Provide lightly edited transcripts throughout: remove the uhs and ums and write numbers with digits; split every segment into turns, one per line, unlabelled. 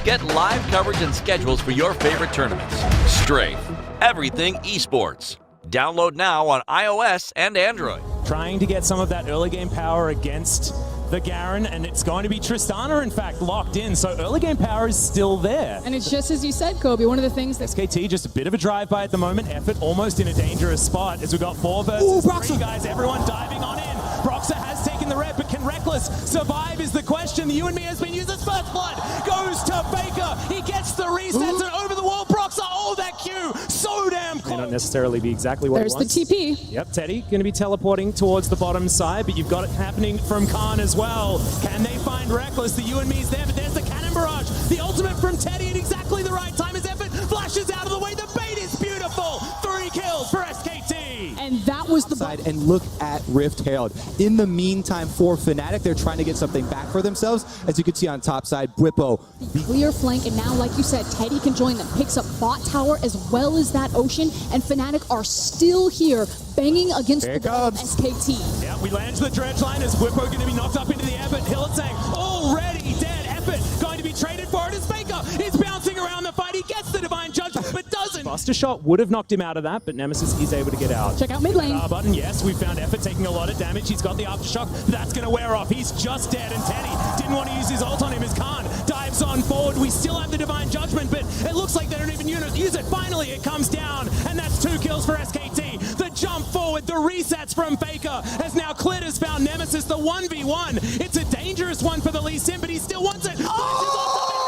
Get live coverage and schedules for your favorite tournaments. Strafe, everything esports. Download now on iOS and Android.
Trying to get some of that early game power against the Garen, and it's going to be Tristana, in fact, locked in. So early game power is still there.
And it's just as you said, Kobe, one of the things that...
SKT just a bit of a drive-by at the moment. Effort almost in a dangerous spot as we've got 4 versus 3 guys. Everyone diving on in. Broxah has taken the red, but can Reckless survive is the question. The You and Me has been used as first blood. Goes to Faker. He gets the resets and over the wall. Broxah, oh, that Q. So damn close. May not necessarily be exactly what
There's
he wants.
the TP.
Yep, Teddy going to be teleporting towards the bottom side, but you've got it happening from Khan as well. Can they find Reckless? The You and Me's there, but there's the cannon barrage. The ultimate from Teddy at exactly the right time as Effort flashes out of the way. The bait is beautiful. 3 kills for SKT.
And that was the
side. And look at Rift Herald. In the meantime, for Fnatic, they're trying to get something back for themselves. As you can see on top side, Bwipo.
the clear flank, and now, like you said, Teddy can join them. Picks up bot tower as well as that Ocean, and Fnatic are still here banging against the wall of SKT.
Yeah, we land the dredge line as Bwipo going to be knocked up into the air, but Hilletsang already dead. Effort going to be traded for it as Faker is bouncing around the fight. He gets the Divine Judgment, but doesn't. Buster shot would have knocked him out of that, but Nemesis is able to get out.
Check out mid lane.
Button, yes, we found Effort taking a lot of damage. He's got the aftershock. That's going to wear off. He's just dead, and Teddy didn't want to use his ult on him as Khan dives on forward. We still have the Divine Judgment, but it looks like they don't even use it. Finally, it comes down, and that's 2 kills for SKT. The jump forward, the resets from Faker, as now Clit has found Nemesis, the 1v1. It's a dangerous one for the Lee Sin, but he still wants it. Oh!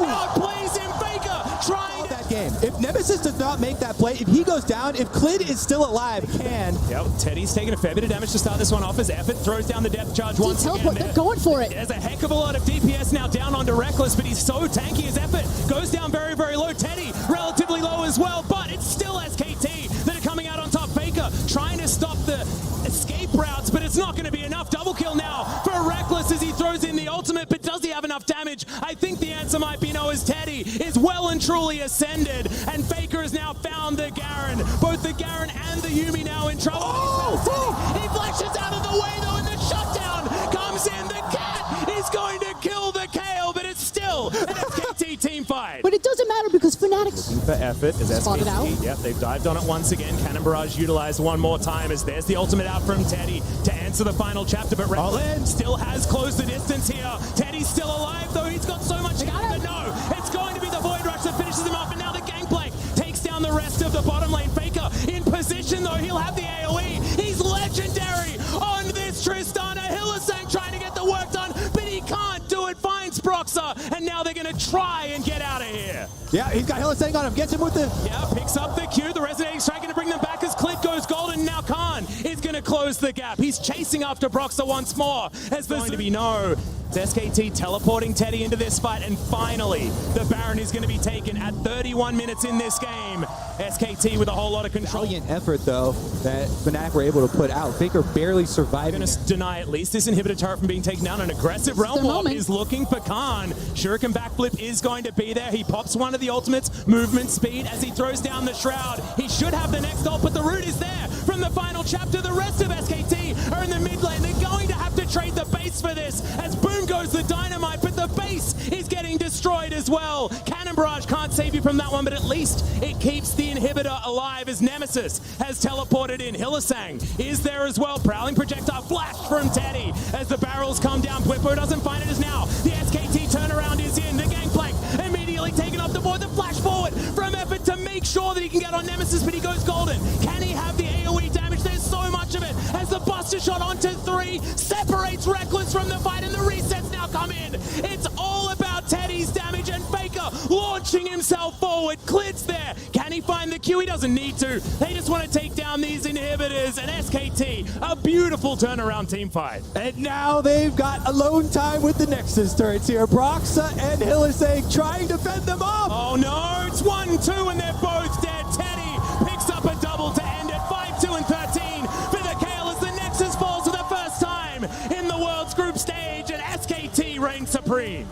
Outplays him, Faker, trying
that game. If Nemesis does not make that play, if he goes down, if Clit is still alive, can.
Yep, Teddy's taking a fair bit of damage to start this one off as Effort throws down the depth charge once again.
They're going for it.
There's a heck of a lot of DPS now down onto Reckless, but he's so tanky as Effort goes down very, very low. Teddy relatively low as well, but it's still SKT that are coming out on top. Faker trying to stop the escape routes, but it's not going to be enough. Double kill now for Reckless as he throws in the ultimate, but does he have enough damage? I think the answer might be no, as Teddy is well and truly ascended, and Faker has now found the Garen. Both the Garen and the Yuumi now in trouble. He flashes out of the way though, and the shutdown comes in. The cat is going to kill the Kale, but it's still an SKT team fight.
But it doesn't matter because Fnatic
For Effort as
spotted out.
SKT. Yep, they've dived on it once again. Cannon Barrage utilized one more time as there's the ultimate out from Teddy to answer the final chapter, but Reckless still has closed the distance here. Teddy's still alive though. He's got so much health, but no, it's going to be the Void Rush that finishes him off, and now the Gangplank takes down the rest of the bottom lane. Faker in position though. He'll have the AoE. He's legendary on this Tristana. Hillesang trying to get the work done, but he can't do it. Finds Broxah, and now they're going to try and get out of here.
Yeah, he's got Hillesang on him. Gets him with the...
Yeah, picks up the Q. The Resonating Strike going to bring them back as Clit goes golden. Now Khan is going to close the gap. He's chasing after Broxah once more, as there's going to be no... It's SKT teleporting Teddy into this fight, and finally the Baron is going to be taken at 31 minutes in this game. SKT with a whole lot of control.
Valiant effort, though, that Fnatic were able to put out. Faker barely surviving.
Going to deny at least this inhibitor turret from being taken down. An aggressive Realm Warp is looking for Khan. Shuriken backflip is going to be there. He pops one of the ultimates, movement speed, as he throws down the Shroud. He should have the next ult, but the root is there from the final chapter. The rest of SKT are in the mid lane. They're going to have to trade the base for this, as boom goes the dynamite, but the base is getting destroyed as well. Cannon Barrage can't save you from that one, but at least it keeps the inhibitor alive as Nemesis has teleported in. Hillesang is there as well. Prowling projectile flash from Teddy as the barrels come down. Bwipo doesn't find it as now the SKT turnaround is in. The Gangplank immediately taken off the board. The flash forward from Effort to make sure that he can get on Nemesis, but he goes golden. Can he have the AoE damage? There's so much of it as the Buster shot onto 3 separates Reckless from the fight, and the resets now come in. It's all about Teddy's damage, and Faker launching himself forward. Clit's there. Can he find the Q? He doesn't need to. They just want to take down these inhibitors, and SKT, a beautiful turnaround team fight.
And now they've got alone time with the Nexus turrets here. Broxah and Hillesang trying to fend them off.
Oh no, it's 1-2 and they're both dead. Teddy picks up a double to end it. 5-2 and 13 for the Kale as the Nexus falls for the first time in the World's Group stage, and SKT reigns supreme.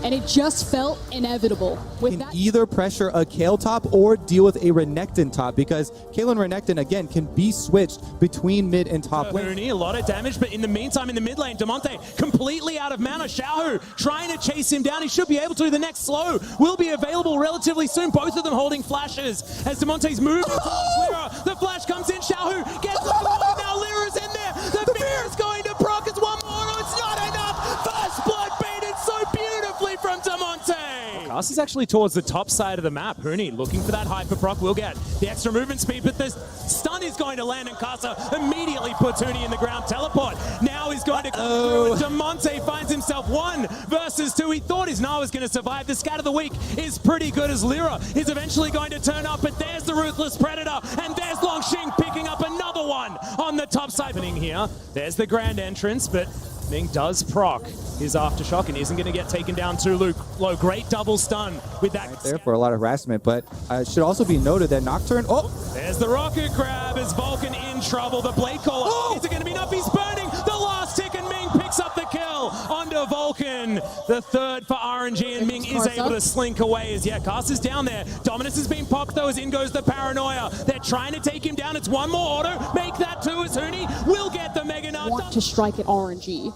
and it just felt inevitable. With
Can either pressure a Kale top or deal with a Renekton top, because Kale and Renekton, again, can be switched between mid and top lane.
Rooney, a lot of damage, but in the meantime, in the mid lane, Damonte completely out of mana. Xiaohu trying to chase him down. He should be able to. The next slow will be available relatively soon. Both of them holding flashes as Damonte's moving towards Lyra. The flash comes in. Xiaohu gets the ball. Now Lyra's in there. The fear is going to proc. It's one more. No, it's not enough. First blood baited so beautifully from Damonte. Cast is actually towards the top side of the map. Huni looking for that hyper proc. Will get the extra movement speed, but the stun is going to land, and Casa immediately puts Huni in the ground. Teleport now he's going to come through. Damonte finds himself 1 versus 2. He thought his Na was going to survive. The scat of the week is pretty good as Lyra is eventually going to turn up, but there's the Ruthless Predator, and there's Longxing picking up another one on the top side. Here, there's the grand entrance, but Ming does proc his Aftershock and isn't going to get taken down too low. Great double stun with that.
Right there for a lot of harassment, but it should also be noted that Nocturne,
there's the rocket grab. Is Vulcan in trouble? The blade caller, is it going to be enough? He's burning the last tick, and Ming picks up the kill onto Vulcan. The third for RNG, and Ming is able to slink away as, Cast is down there. Dominus has been popped though, as in goes the Paranoia. They're trying to take him down. It's one more auto. Make that 2 as Huni will get the Mega Nut.
Want to strike at RNG.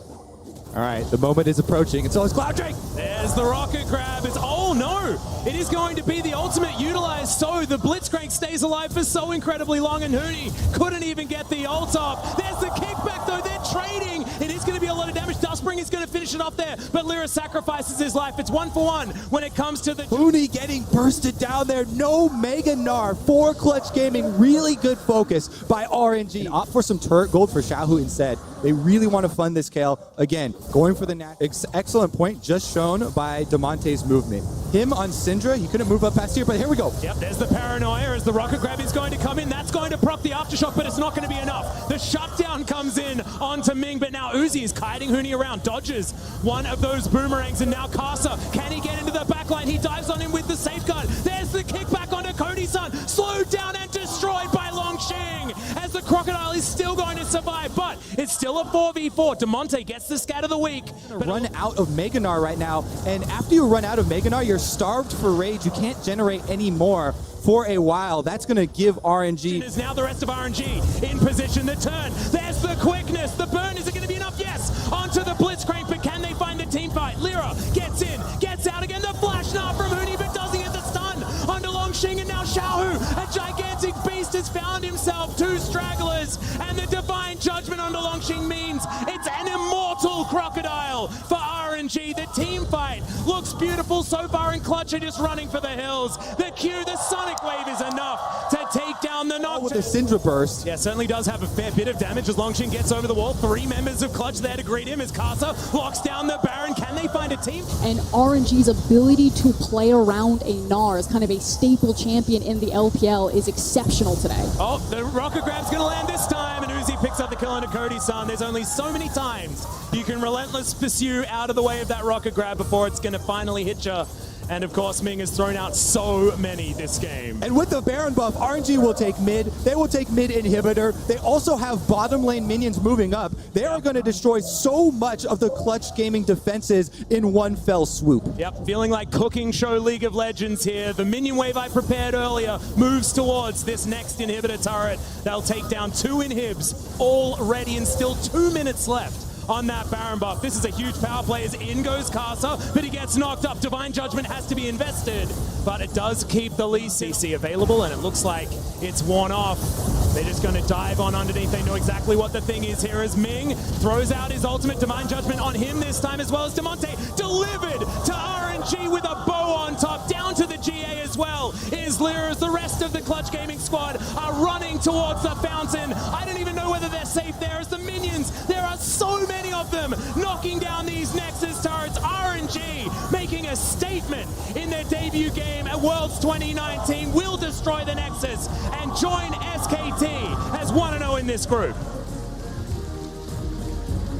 all right, the moment is approaching. It's always Cloud Drake.
There's the rocket grab. Oh no! It is going to be the ultimate utilized, so the Blitzcrank stays alive for so incredibly long, and Huni couldn't even get the ult off. There's the kickback though, they're trading. It is going to be a lot of damage. Dustspring is going to finish it off there, but Lyra sacrifices his life. It's 1 for 1 when it comes to the...
Huni getting bursted down there. No Mega Gnar for Clutch Gaming. Really good focus by RNG. Opt for some turret gold for Xiaohu instead. They really want to fund this Kale. Again, going for the excellent point just shown by Damonte's movement. Him on Syndra, he couldn't move up past here, but here we go.
Yep, there's the Paranoia as the rocket grab is going to come in. That's going to proc the Aftershock, but it's not going to be enough. The shutdown comes in onto Ming, but now Uzi is kiting Huni around, dodges one of those boomerangs, and now Casa, can he get into the backline? He dives on him with the safeguard. There's the kickback onto Cody-san, slowed down and destroyed by Longxing, as the Crocodile is still going to survive, but it's still a 4v4. Damonte gets the scat of the week.
Run out of Mega Gnar right now, and after you run out of Mega Gnar, you're starved for rage. You can't generate any more for a while. That's going to give RNG.
Is now the rest of RNG in position. The turn. There's the quickness. The burn. Is it going to be enough? Yes. Onto the Blitzcrank, but can they find the team fight? Lyra gets in, gets out again. The flash now from Huni, but doesn't get the stun onto Longxing, and now Xiaohu, a gigantic beast, has found himself 2 stragglers, and the divine judgment onto Longxing means it's an immortal Crocodile for RNG. The team fight looks beautiful so far, and Clutch are just running for the hills. The Q, the Sonic Wave is enough to take down the Nocturne.
With the Syndra burst.
Yeah, certainly does have a fair bit of damage as Longxing gets over the wall. 3 members of Clutch there to greet him as Casa locks down the Baron. Can they find a team?
And RNG's ability to play around a Gnar as kind of a staple champion in the LPL is exceptional today.
Oh, the rocket grab's going to land this time, and Uzi picks up the kill on Cody-san. There's only so many times you can relentless pursue out of the way of that rocket grab before it's going to finally hit you. And of course, Ming has thrown out so many this game.
And with the Baron buff, RNG will take mid. They will take mid inhibitor. They also have bottom lane minions moving up. They are going to destroy so much of the Clutch Gaming defenses in one fell swoop.
Yep, feeling like cooking show League of Legends here. The minion wave I prepared earlier moves towards this next inhibitor turret. They'll take down 2 inhibs already, and still 2 minutes left on that Baron buff. This is a huge power play as in goes Casa, but he gets knocked up. Divine Judgment has to be invested, but it does keep the Lee CC available, and it looks like it's worn off. They're just going to dive on underneath. They know exactly what the thing is here as Ming throws out his ultimate. Divine Judgment on him this time, as well as Damonte delivered to RNG with a bow on top. Down to the GA as well is Lyra, as the rest of the Clutch Gaming squad are running towards the fountain. I don't even know whether they're safe there as the minions, there are so many of them knocking down these Nexus turrets. RNG making a statement in their debut game at Worlds 2019 will destroy the Nexus and join SKT as 1-0 in this group.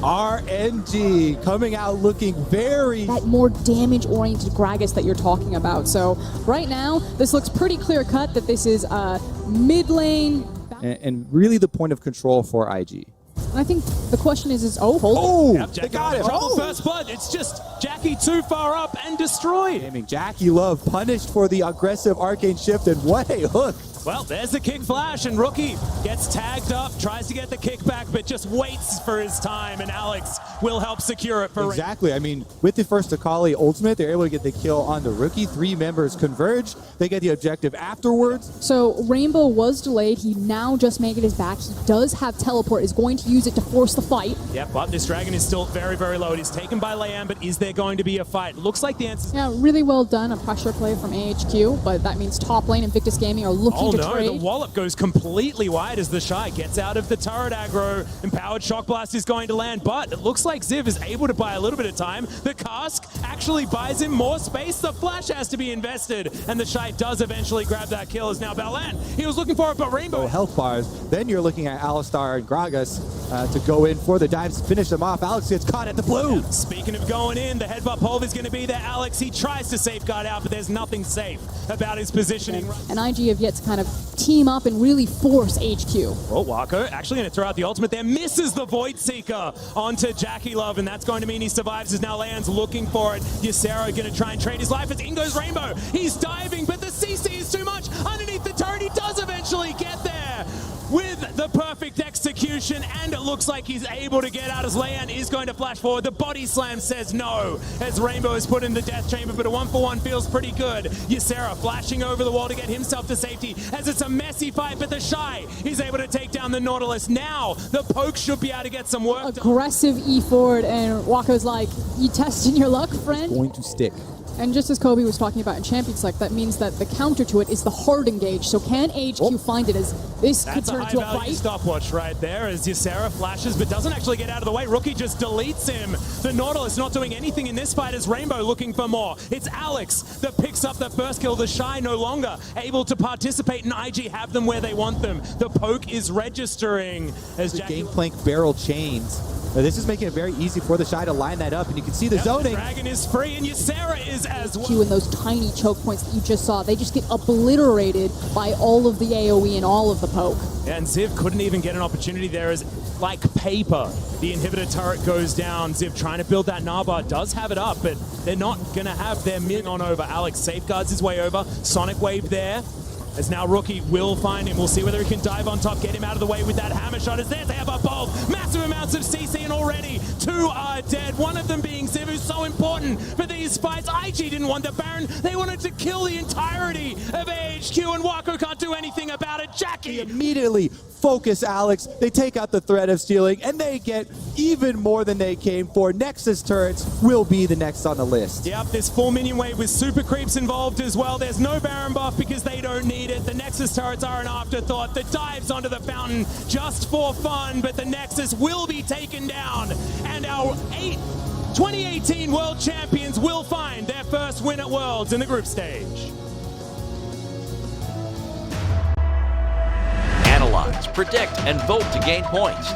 RNG coming out looking very...
That more damage-oriented Gragas that you're talking about. So right now, this looks pretty clear-cut that this is mid lane.
And really the point of control for IG.
And I think the question is hold it.
Oh,
Yep,
they got him.
Trouble first blood. It's just Jackie too far up and destroyed.
Gaming Jackie Love punished for the aggressive arcane shift, and what a hook.
Well, there's the kick flash, and Rookie gets tagged up, tries to get the kick back, but just waits for his time, and Alex will help secure it for
Exactly. I mean, with the first Akali ultimate, they're able to get the kill on the Rookie. 3 members converge. They get the objective afterwards.
So Rainbow was delayed. He now just made it his back. He does have teleport, is going to use it to force the fight.
Yep, but this dragon is still very, very low. It is taken by Leanne, but is there going to be a fight? Looks like the answer is...
Yeah, really well done. A pressure play from AHQ, but that means top lane and Victus Gaming are looking to
no,
trade.
the wallop goes completely wide as the Shy gets out of the turret aggro. Empowered Shock Blast is going to land, but it looks like Ziv is able to buy a little bit of time. The cask actually buys him more space. The flash has to be invested, and the Shy does eventually grab that kill. Is now Balan. He was looking for it, but Rainbow...
Health bars. Then you're looking at Alistar and Gragas to go in for the dives, finish them off. Alex gets caught at the blue.
Yep. Speaking of going in, the headbutt pulve is going to be there. Alex, he tries to safeguard out, but there's nothing safe about his positioning.
And IG have yet to kind of team up and really force HQ.
Oh, Wako actually going to throw out the ultimate there. Misses the Void Seeker onto Jackie Love, and that's going to mean he survives as now Leanne's looking for it. Ysera going to try and trade his life as in goes Rainbow. He's diving, but the CC is too much. Underneath the turret, he does eventually get there with the perfect execution, and it looks like he's able to get out as Leanne is going to flash forward. The body slam says no as Rainbow is put in the death chamber, but a 1-for-1 feels pretty good. Ysera flashing over the wall to get himself to safety as it's a messy fight, but the Shy is able to take down the Nautilus. Now the poke should be able to get some work.
Aggressive E forward, and Wako's like, you testing your luck, friend?
Going to stick.
And just as Kobe was talking about in Champions Select, that means that the counter to it is the hard engage. So can HQ find it as this could turn into a fight?
That's a high-value stopwatch right there as Ysera flashes but doesn't actually get out of the way. Rookie just deletes him. The Nautilus not doing anything in this fight as Rainbow looking for more. It's Alex that picks up the first kill. The Shy no longer able to participate, and IG have them where they want them. The poke is registering as
The Gangplank barrel chains. Now, this is making it very easy for the Shy to line that up, and you can see the zoning.
The dragon is free, and Ysera is as well.
And those tiny choke points that you just saw, they just get obliterated by all of the AoE and all of the poke.
And Ziv couldn't even get an opportunity there as, like paper, the inhibitor turret goes down. Ziv trying to build that Naba, does have it up, but they're not going to have their min on over. Alex safeguards his way over. Sonic Wave there. As now Rookie will find him. We'll see whether he can dive on top, get him out of the way with that hammer shot. As there they have a bulb. Massive amounts of CC, and already 2 are dead. One of them being Ziv, who's so important for these fights. IG didn't want the Baron. They wanted to kill the entirety of AHQ, and Wako can't do anything about it. Jackie
Immediately focus Alex. They take out the threat of stealing, and they get even more than they came for. Nexus turrets will be the next on the list.
Yep, this full minion wave with super creeps involved as well. There's no Baron buff because they don't need it. The Nexus turrets are an afterthought. The dives onto the fountain just for fun, but the Nexus will be taken down. And our 2018 World Champions will find their first win at Worlds in the group stage.
Analyze, predict, and vote to gain points.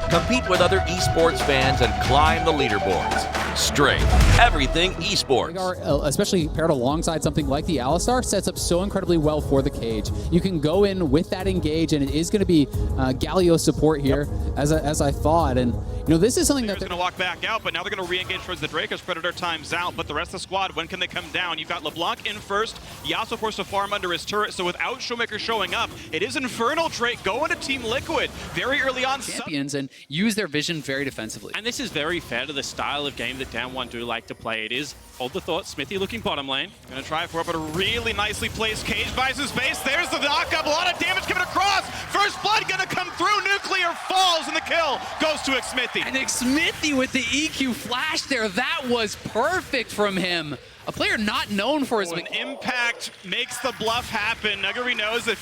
Compete with other esports fans and climb the leaderboards. Strafe, everything esports.
Especially paired alongside something like the Alistar, sets up so incredibly well for the cage. You can go in with that engage, and it is going to be Galio support here, as I thought. And you know, this is something that
they're going to walk back out, but now they're going to re-engage towards the Drake as Predator times out. But the rest of the squad, when can they come down? You've got LeBlanc in first. Yasuo forced to farm under his turret, so without Showmaker showing up, it is Infernal Drake going to Team Liquid very early on.
Champions and use their vision very defensively.
And this is very fair to the style of game that Down 1 do like to play. It is, hold the thought, Smithy looking bottom lane.
Going to try for it, but a really nicely placed cage buys his base. There's the knock-up, a lot of damage coming across. First blood going to come through, Nuclear falls, and the kill goes to Smithy.
And Smithy with the EQ flash there, that was perfect from him. A player not known for his...
An Impact makes the bluff happen. Nuggery knows if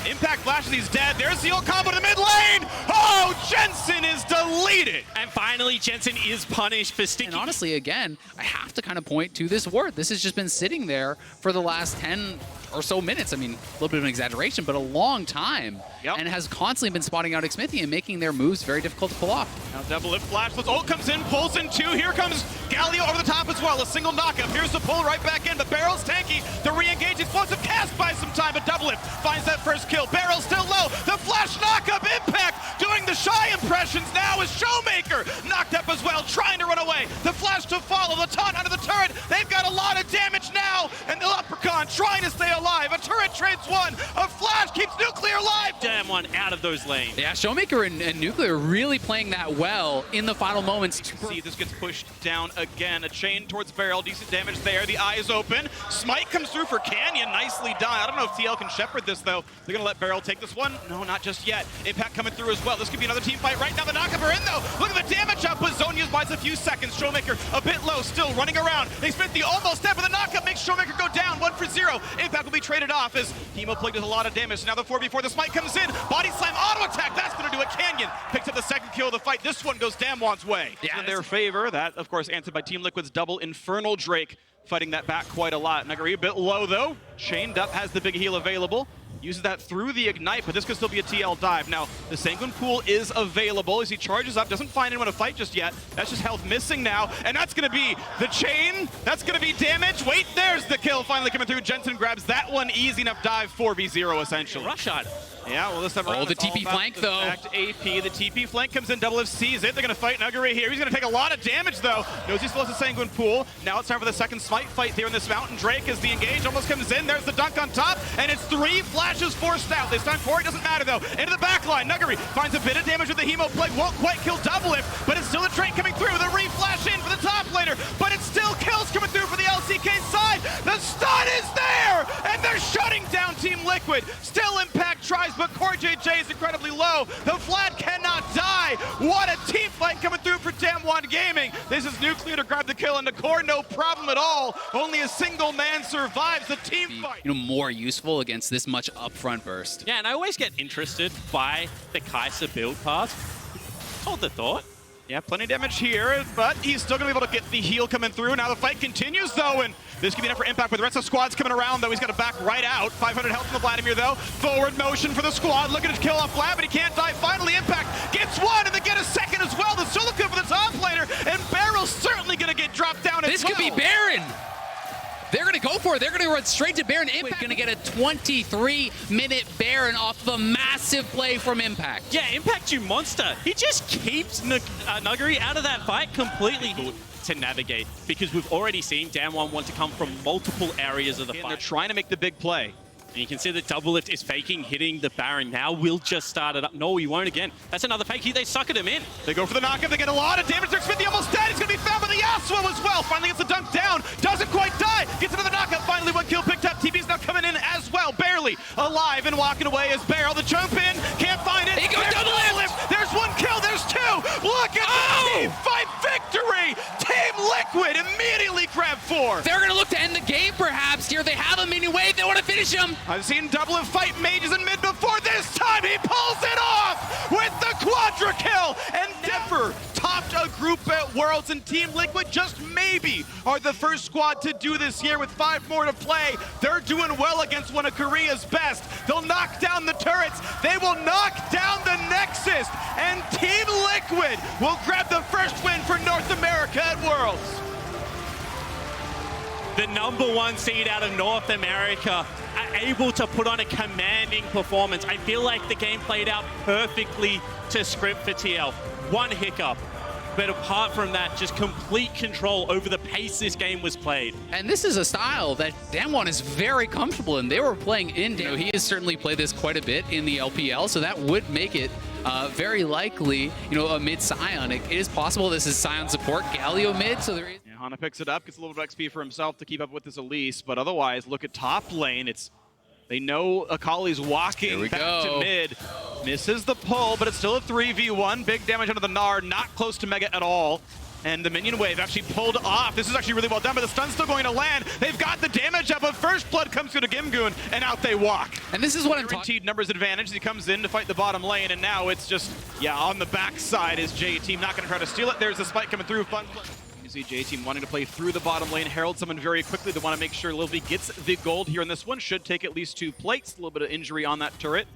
Impact flashes, he's dead. There's the old combo to the mid lane. Oh, Jensen is deleted.
And finally, Jensen is punished for sticking.
And honestly, again, I have to kind of point to this ward. This has just been sitting there for the last 10 or so minutes. I mean, a little bit of an exaggeration, but a long time.
Yep.
And has constantly been spotting out Xmithie and making their moves very difficult to pull off.
Now double lift flash. Ult comes in, pulls in 2. Here comes Galio over the top as well. A single knockup. Here's the pull right back in. The Barrel's tanky. The re-engage. Explosive cast buys some time, but double lift finds that first kill. Barrel still low. The flash knockup. Impact doing the shy impressions now is Showmaker. Knocked up as well, trying to run away. The flash to follow. The taunt under the turret. They've got a lot of damage now. And the Leprechaun trying to stay alive. A turret trades 1. A flash keeps Nuclear alive.
Damn one out of those lanes.
Yeah, Showmaker and Nuclear really playing that well in the final moments.
See, this gets pushed down again. A chain towards Barrel. Decent damage there. The eye is open. Smite comes through for Canyon. Nicely done. I don't know if TL can shepherd this, though. They're going to let Barrel take this one. No, not just yet. Impact coming through as well. This could be another team fight right now. The knockup are in, though. Look at the damage up. Zonia's buys a few seconds. Showmaker a bit low, still running around. They spent the almost step of the knockup. Makes Showmaker go down 1 for 0. Impact will be traded off as Hemo Plague does a lot of damage. So now the 4v4. The Smite comes in. Body slam, auto attack. That's going to do it. Canyon picks up the second kill of the fight. This one goes Damwon's way.
Yeah,
in their favor. That, of course, answered by Team Liquid's double Infernal Drake, fighting that back quite a lot. Nuguri a bit low, though. Chained up, has the big heal available. Uses that through the Ignite, but this could still be a TL dive. Now, the Sanguine Pool is available as he charges up. Doesn't find anyone to fight just yet. That's just health missing now. And that's going to be the chain. That's going to be damage. Wait, there's the kill finally coming through. Jensen grabs that one. Easy enough dive, 4v0 essentially.
Rush shot.
Yeah, well, this time around,
the
it's all
TP
about
flank,
the
though.
stacked AP. The TP flank comes in. Double Lift sees it. They're going to fight Nuguri here. He's going to take a lot of damage, though. Knows he still has a Sanguine Pool. Now it's time for the second Smite fight here in this mountain. Drake, as the engage almost comes in. There's the dunk on top, and it's 3 flashes forced out. This time for it doesn't matter, though. Into the back line. Nuguri finds a bit of damage with the Hemo Plague. Won't quite kill Double Lift, but it's still a Drake coming through. The re-flash in for the top laner, but it's still kills coming through for the LCK side. The stun is there, and they're shutting down Team Liquid. Still Impact tries, but Core JJ is incredibly low. The Vlad cannot die. What a team fight coming through for Damwon Gaming. This is Nuclear to grab the kill, and the Core no problem at all. Only a single man survives the team fight.
More useful against this much upfront burst.
Yeah, and I always get interested by the Kai'Sa build path. Hold the thought.
Yeah, plenty of damage here, but he's still going to be able to get the heal coming through. Now the fight continues, though, and this could be enough for Impact, but the rest of the squad's coming around, though. He's got to back right out. 500 health from the Vladimir, though. Forward motion for the squad, looking to kill off Vlad, but he can't die. Finally, Impact gets one, and they get a second as well. The Silica for the top laner, and Barrel's certainly going to get dropped down as well.
This could be Baron. They're going to go for it. They're going to run straight to Baron. Impact going to get a 23-minute Baron off of a massive play from Impact.
Yeah, Impact, you monster. He just keeps Nuguri out of that fight completely good to navigate, because we've already seen Damwon want to come from multiple areas of the
And
fight.
they're trying to make the big play.
And you can see that Double Lift is faking, hitting the Baron. Now we'll just start it up. No, he won't again. That's another fake. They suckered him in.
They go for the knockup. They get a lot of damage. They're Xmithie almost dead. He's going to be found by the Yasuo as well. Finally gets the dunk down. Doesn't quite die. Gets another knockup. Finally, one kill picked up. TB's now coming in as well. Barely alive and walking away as Barrel. The jump in. Can't find it.
He goes
There's
double lift.
There's one kill. There's 2. Look at the team fight victory. Team Liquid immediately grab 4.
They're going to look to end the game, perhaps. Here they have him anyway. They want to finish him.
I've seen Double Lift fight mages in mid before. This time he pulls it off with the quadra kill, and never topped a group at Worlds, and Team Liquid just maybe are the first squad to do this here with 5 more to play. They're doing well against one of Korea's best. They'll knock down the turrets. They will knock down the Nexus, and Team Liquid will grab the first win for North America at Worlds.
The #1 seed out of North America are able to put on a commanding performance. I feel like the game played out perfectly to script for TL. One hiccup, but apart from that, just complete control over the pace this game was played.
And this is a style that Damwon is very comfortable in. They were playing in. He has certainly played this quite a bit in the LPL, so that would make it very likely, a mid Sion. It is possible this is Sion support, Galio mid, so there is.
Yeah, Hana picks it up, gets a little bit of XP for himself to keep up with this Elise, but otherwise, look at top lane. They know Akali's walking back to mid. Misses the pull, but it's still a 3v1. Big damage under the Gnar, not close to Mega at all. And the minion wave actually pulled off. This is actually really well done, but the stun's still going to land. They've got the damage up, but first blood comes through to Gimgoon, and out they walk.
And this is what I'm
Guaranteed numbers advantage as he comes in to fight the bottom lane, and now it's just, on the backside is J Team not going to try to steal it. There's the spike coming through. Fun play. You see J-Team wanting to play through the bottom lane. Herald someone very quickly. They want to make sure Lil V gets the gold here in this one. Should take at least 2 plates. A little bit of injury on that turret.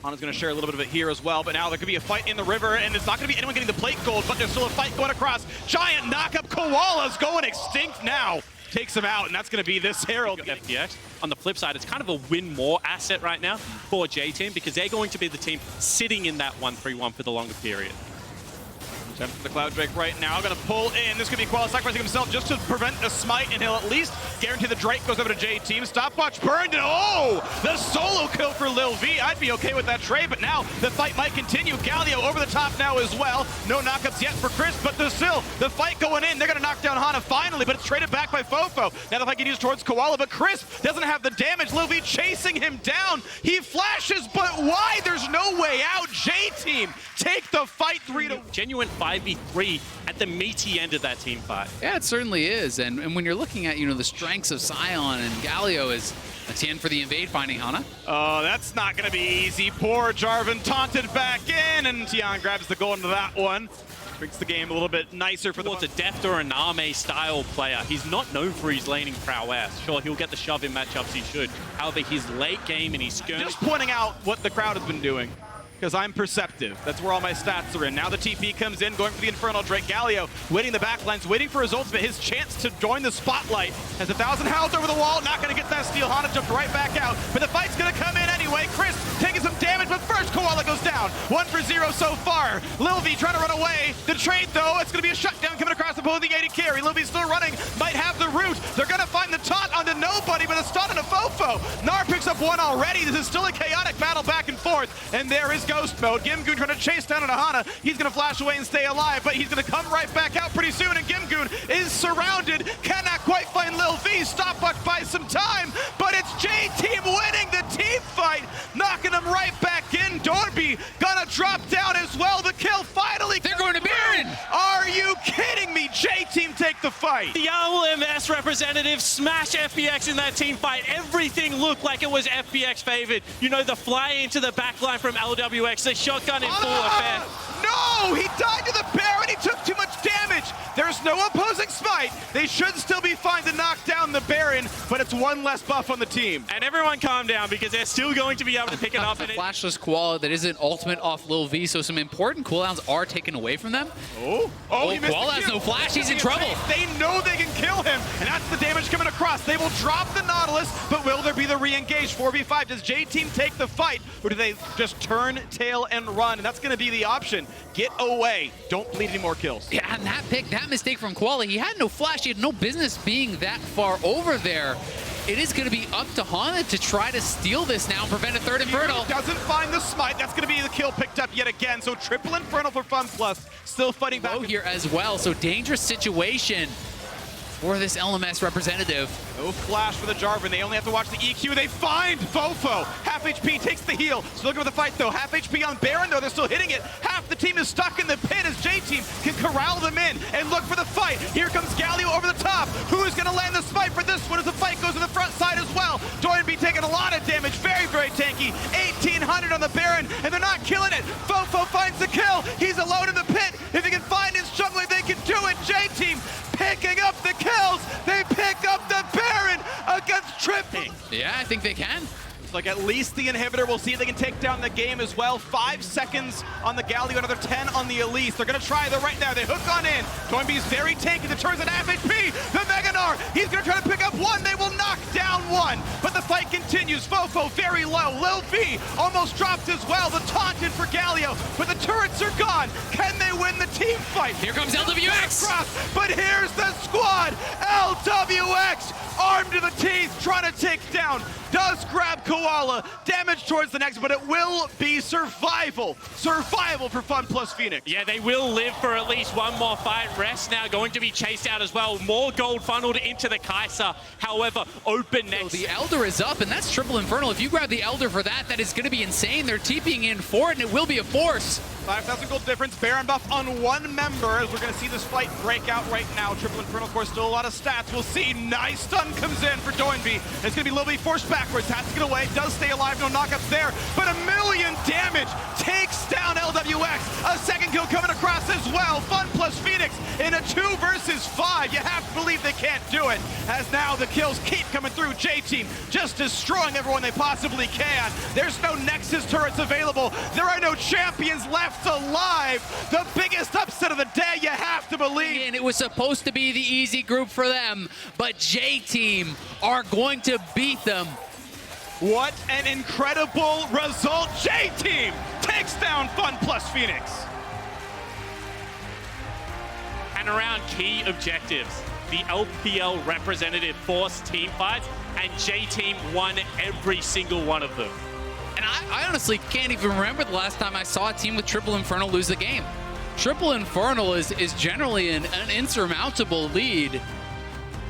Hana's going to share a little bit of it here as well, but now there could be a fight in the river, and it's not going to be anyone getting the plate gold, but there's still a fight going across. Giant knockup. Koala's going extinct now. Takes him out, and that's going to be this Herald.
FPX. On the flip side, it's kind of a win more asset right now for J-Team because they're going to be the team sitting in that 1-3-1 for the longer period.
Attempt for the Cloud Drake right now, gonna pull in. This could be Koala sacrificing himself just to prevent a smite, and he'll at least guarantee the Drake goes over to J-Team. Stopwatch burned, and oh! The solo kill for Lil V. I'd be okay with that trade, but now the fight might continue. Galio over the top now as well. No knockups yet for Chris, but still, the fight going in. They're gonna knock down Hana finally, but it's traded back by Fofo. Now the fight can use towards Koala, but Chris doesn't have the damage. Lil V chasing him down. He flashes, but why? There's no way out. J-Team take the fight 3-1.
Genuine 5v3 at the meaty end of that team fight.
Yeah, it certainly is. And when you're looking at, the strengths of Sion and Galio is a 10 for the invade finding Hana.
Oh, that's not going to be easy. Poor Jarvan taunted back in, and Tian grabs the goal into that one. Makes the game a little bit nicer for the...
It's a Deft or a Name style player. He's not known for his laning prowess. Sure, he'll get the shove in matchups, he should. However, his late game and his skirmish...
Just pointing out what the crowd has been doing, because I'm perceptive. That's where all my stats are in. Now the TP comes in, going for the Infernal Drake. Galio waiting the backlines, waiting for his ultimate, his chance to join the spotlight. Has 1,000 health over the wall, not going to get that steal. Hana jumped right back out, but the fight's going to come in anyway. Chris taking some damage, but first Koala goes down. 1 for 0 so far. Lil V trying to run away. The trade, though, it's going to be a shutdown coming across the opposing AD carry. Lil V still running, might have the root. They're going to find the taunt onto nobody, but a stun on a Fofo. Nar picks up 1 already. This is still a chaotic battle back and forth, and there is Ghost Mode. Gimgoon trying to chase down into Hana. He's going to flash away and stay alive, but he's going to come right back out pretty soon, and Gimgoon is surrounded. Cannot quite find Lil V. Stopwatch buys some time, but it's J-Team winning the team fight, knocking him right back in. Dorby gonna drop down as well. The kill finally.
They're going to Baron!
Are you kidding me? J-Team take the fight.
The LMS representative smashed FPX in that team fight. Everything looked like it was FPX favored. The fly into the backline from LWX, the shotgun in full effect.
No, he died to the Baron. He took too much damage. There's no opposing smite. They should still be fine to knock down the Baron, but it's 1 less buff on the team.
And everyone calm down because they're still going to be able to pick it up.
A flashless Koala that isn't ultimate off Lil V, so some important cooldowns are taken away from them.
Oh, he missed
Koala has no flash, he's in trouble.
They know they can kill him, and that's the damage coming across. They will drop the Nautilus, but will there be the re-engage? 4v5, does J-Team take the fight, or do they just turn, tail, and run? And that's going to be the option. Get away. Don't bleed any more kills.
Yeah, and that mistake from Koala, he had no flash, he had no business being that far over there. It is going to be up to Hana to try to steal this now and prevent a third Infernal.
Doesn't find the smite. That's going to be the kill picked up yet again. So triple Infernal for Fun Plus. Still fighting back.
Here as well, so dangerous situation for this LMS representative.
No flash for the Jarvan. They only have to watch the EQ. They find Fofo. Half HP takes the heal. Still looking for the fight though. Half HP on Baron though. They're still hitting it. Half the team is stuck in the pit as J-Team can corral them in and look for the fight. Here comes Galio over the top. Who is going to land the smite for this one as the fight goes to the front side as well? Doinby taking a lot of damage. Very, very tanky. 1,800 on the Baron, and they're not killing it. Fofo finds the kill. He's alone in the pit. If he can find his jungler, they can do it. J-Team picking up the kills. They pick up the Baron against Trippy.
Yeah, I think they can.
Like at least the inhibitor. We'll see if they can take down the game as well. 5 seconds on the Galio, another 10 on the Elise. They're going to try. They're right now. They hook on in. Toynbee's very tanky. The turns at half HP. The Meganar. He's going to try to pick up 1. They will knock down 1. But the fight continues. Fofo very low. Lil V almost dropped as well. The taunted for Galio. But the turrets are gone. Can they win the team fight?
Here comes LWX.
But here's the squad. LWX armed to the teeth, trying to take down. Does grab Koala. Damage towards the next, but it will be survival. Survival for Fun Plus Phoenix.
Yeah, they will live for at least one more fight. Rest now going to be chased out as well. More gold funneled into the Kai'Sa. However, open next.
So the Elder is up, and that's triple Infernal. If you grab the Elder for that, that is going to be insane. They're TPing in for it, and it will be a force.
5,000 gold difference. Baron buff on 1 member as we're going to see this fight break out right now. Triple Infernal, of course, still a lot of stats. We'll see. Nice stun comes in for Doinby. It's going to be Lil V forced backwards. Has to get away. Does stay alive. No knockups there. But 1,000,000 damage takes down LWX. A second kill coming across. across as well. Fun plus Phoenix in a 2 versus 5. You have to believe they can't do it, as now the kills keep coming through. J-Team just destroying everyone they possibly can. There's no Nexus turrets available. There are no champions left alive. The biggest upset of the day, you have to believe.
And it was supposed to be the easy group for them, but J-Team are going to beat them.
What an incredible result. J-Team takes down Fun plus Phoenix.
And around key objectives, the LPL representative forced team fights, and J-Team won every single one of them.
And I honestly can't even remember the last time I saw a team with Triple Infernal lose the game. Triple Infernal is generally an insurmountable lead.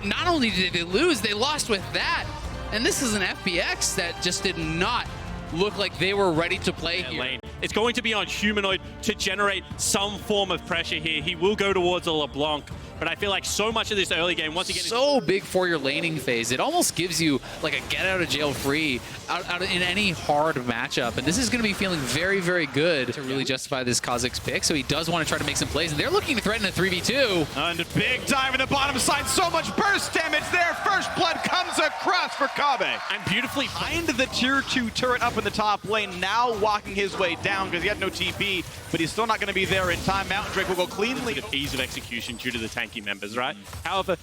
Not only did they lose, they lost with that. And this is an FPX that just did not look like they were ready to play here.
Lane. It's going to be on Humanoid to generate some form of pressure here. He will go towards a LeBlanc, but I feel like so much of this early game, once again,
so big for your laning phase. It almost gives you like a get out of jail free out in any hard matchup. And this is going to be feeling very, very good to really justify this Kha'Zix pick. So he does want to try to make some plays, and they're looking to threaten a 3v2.
And a big dive in the bottom side. So much burst damage there. First blood comes across for Kabe.
and beautifully
Behind the tier 2 turret up in the top lane, now walking his way down because he had no TP, but he's still not going to be there in time. Mountain Drake will go cleanly.
ease of execution due to the tanky members, right? However,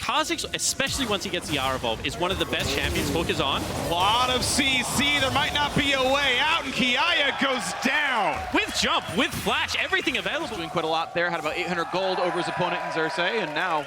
Kha'Zix, especially once he gets the R evolve, is one of the best champions. Hook is on.
A lot of CC. There might not be a way out, and Kiaya goes down.
With jump, with flash, everything available.
Doing quite a lot there. Had about 800 gold over his opponent in Xerxes, and now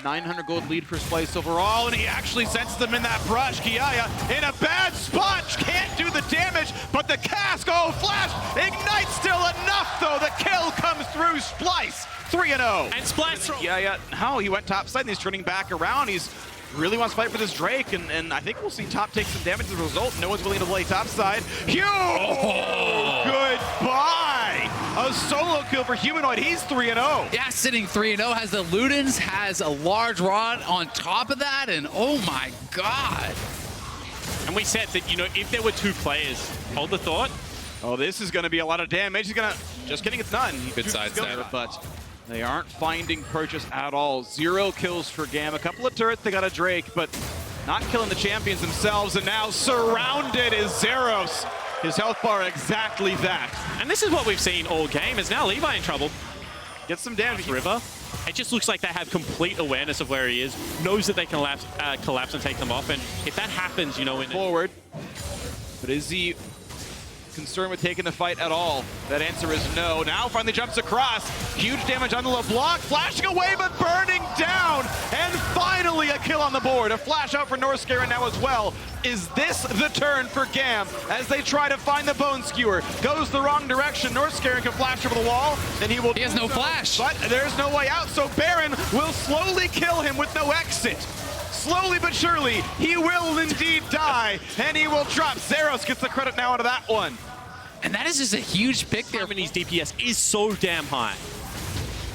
900 gold lead first place overall, and he actually sets them in that brush. Kiaya in a bad spot, can't do the damage, but the cask, oh, flash, ignites still enough, though. The kill comes through. Splice, 3-0.
And Splash.
Kiaya, no, he went top side, and he's turning back around. He's really wants to fight for this Drake, and I think we'll see top take some damage as a result. No one's willing to play top side. Huge! Oh. Goodbye! A solo kill for Humanoid. He's 3-0.
Yeah, sitting 3-0, has the Ludens, has a large rod on top of that, and oh my god.
And we said that, you know, if there were 2 players, hold the thought.
Oh, this is going to be a lot of damage. He's going to... Just kidding, it's none.
Good side step.
But they aren't finding purchase at all. 0 kills for Gam. A couple of turrets, they got a Drake, but not killing the champions themselves. And now surrounded is Zeros. His health bar exactly that.
And this is what we've seen all game, is now Levi in trouble.
Gets some damage.
River. It just looks like they have complete awareness of where he is, knows that they can collapse and take them off. And if that happens, you know, in
forward. But is he concerned with taking the fight at all? That answer is no. Now finally jumps across. Huge damage on the LeBlanc, flashing away but burning down. And finally a kill on the board. A flash out for Northscarin now as well. Is this the turn for Gam as they try to find the Bone Skewer? Goes the wrong direction. Northscarin can flash over the wall. Then he will.
He has no flash.
But there's no way out. So Baron will slowly kill him with no exit. Slowly but surely, he will indeed die, and he will drop. Zeros gets the credit now out of that one.
And that is just a huge pick there.
Harmony's DPS is so damn high.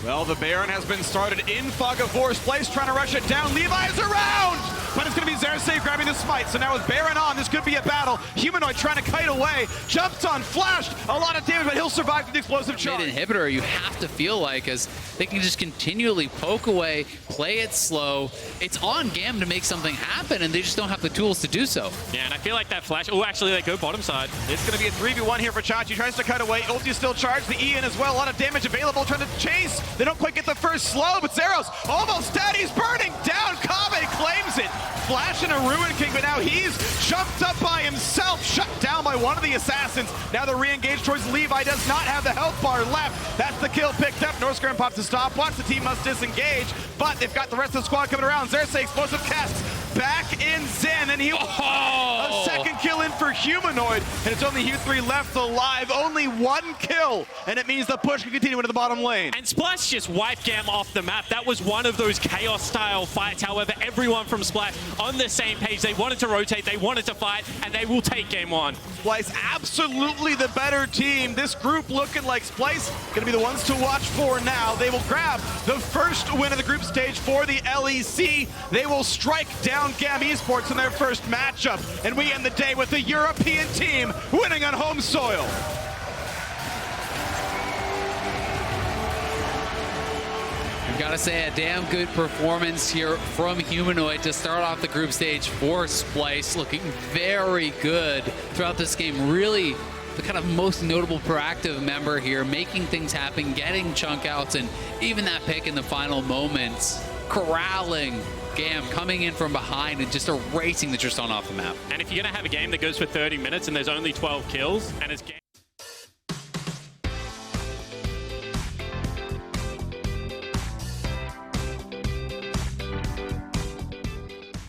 Well, the Baron has been started in Fog of War's place, trying to rush it down. Levi is around, but it's going to be Xerxes grabbing the smite. So now with Baron on, this could be a battle. Humanoid trying to kite away, jumps on, flashed, a lot of damage, but he'll survive through the explosive charge.
Mid-inhibitor, you have to feel like, as they can just continually poke away, play it slow. It's on Gam to make something happen, and they just don't have the tools to do so.
Yeah, and I feel like that flash... Oh, actually, they go bottom side.
It's going to be a 3v1 here for Chachi. Tries to cut away. Ulti is still charged. The Ian as well. A lot of damage available. Trying to chase. They don't quite get the first slow, but Zeros almost dead. He's burning down. Kabe claims it. Flash and a Ruin King, but now he's jumped up by himself. Shut down by one of the assassins. Now the re-engage towards Levi does not have the health bar left. That's the kill picked up. Northscarin pops a stopwatch. The team must disengage, but they've got the rest of the squad coming around. Xerxes explosive casts back in Zen, and he will a second kill in for Humanoid, and it's only Hu3 left alive. Only 1 kill, and it means the push can continue into the bottom lane.
And Splash just wiped Gam off the map. That was one of those chaos-style fights. However, everyone from Splash on the same page. They wanted to rotate, they wanted to fight, and they will take game 1.
Splice absolutely the better team. This group looking like Splice going to be the ones to watch for now. They will grab the first win of the group stage for the LEC. They will strike down Gam Esports in their first matchup, and we end the day with the European team winning on home soil.
Gotta say, a damn good performance here from Humanoid to start off the group stage for Splice, looking very good throughout this game. Really the kind of most notable proactive member here, making things happen, getting chunk outs, and even that pick in the final moments, corralling Gam, coming in from behind and just erasing the Tristan off the map.
And if you're going to have a game that goes for 30 minutes and there's only 12 kills, and it's